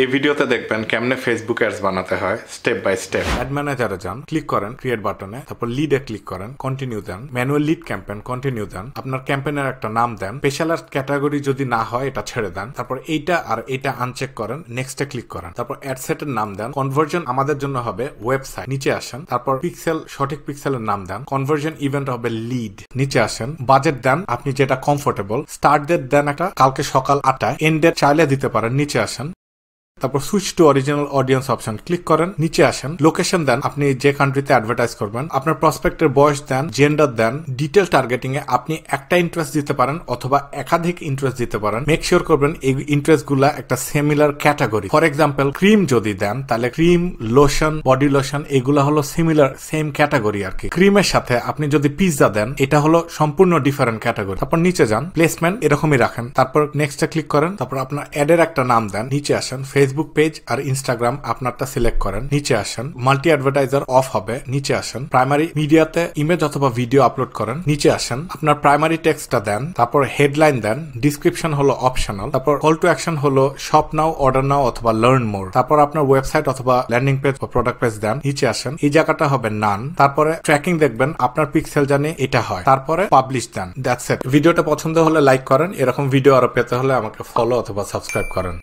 এই ভিডিওতে দেখবেন কেমনে ফেসবুক অ্যাডস বানাতে হয় স্টেপ বাই স্টেপ। অ্যাড ম্যানেজারে যান, ক্লিক করেন ক্রিয়েট বাটনে, তারপর লিডে ক্লিক করেন, কন্টিনিউ দেন, ম্যানুয়াল লিড ক্যাম্পেইন কন্টিনিউ দেন, আপনার ক্যাম্পেইনের একটা নাম দেন, স্পেশাল ক্যাটাগরি যদি না হয় এটা ছেড়ে দেন, তারপর এইটা আর এটা আনচেক করেন, নেক্সটে ক্লিক করেন, তারপর অ্যাড সেটের নাম দেন, কনভার্জন আমাদের জন্য হবে ওয়েবসাইট, নিচে আসেন, তারপর পিক্সেল সঠিক পিক্সেলের নাম দেন, কনভার্জন ইভেন্ট হবে লিড, নিচে আসেন, বাজেট দেন আপনি যেটা কমফোর্টেবল, স্টার্ট ডেট দেন একটা কালকে সকাল 8টায়, এন্ড ডেট চাইলে দিতে পারেন, নিচে আসেন, তারপর switch to original audience option click করেন, নিচে আসেন, লোকেশন দেন আপনি যে কান্ট্রিতে অ্যাডভার্টাইজ করবেন, আপনার প্রসপেক্টের বয়স দেন, জেন্ডার দেন, ডিটেল টার্গেটিং এ আপনি একটা ইন্টারেস্ট দিতে পারেন অথবা একাধিক ইন্টারেস্ট দিতে পারেন, মেক শিওর করবেন এই ইন্টারেস্ট গুলা একটা similar category. For example cream যদি দেন তাহলে ক্রিম, লোশন, বডি লোশন এগুলা হলো সিমিলার সেম ক্যাটাগরি আর কি। ক্রিমের সাথে আপনি যদি পিৎজা দেন এটা হলো সম্পূর্ণ ডিফারেন্ট ক্যাটাগরি। তারপর নিচে যান, প্লেসমেন্ট এরকমই রাখেন, তারপর নেক্সটে ক্লিক করেন, তারপর আপনার অ্যাডের একটা নাম দেন, নিচে আসেন, ফেসবুক পেজ আর ইনস্টাগ্রাম আপনারটা সিলেক্ট করেন, নিচে আসেন, মাল্টি অ্যাডভার্টাইজার অফ হবে, নিচে আসেন, প্রাইমারি মিডিয়াতে ইমেজ অথবা ভিডিও আপলোড করেন, নিচে আসেন, আপনার প্রাইমারি টেক্সটটা দেন, তারপর হেডলাইন দেন, ডিসক্রিপশন হলো অপশনাল, তারপর কল টু অ্যাকশন হলো শপ নাও, অর্ডার নাও অথবা লার্ন মোর, তারপর আপনার ওয়েবসাইট অথবা ল্যান্ডিং পেজ বা প্রোডাক্ট পেজ দেন, নিচে আসেন, এই জায়গাটা হবে নান, তারপরে ট্র্যাকিং দেখবেন আপনার পিক্সেল জানে এটা হয়, তারপরে পাবলিশ দেন। That's it. ভিডিওটা পছন্দ হলে লাইক করেন, এরকম ভিডিও আরো পেতে হলে আমাকে ফলো অথবা সাবস্ক্রাইব করেন।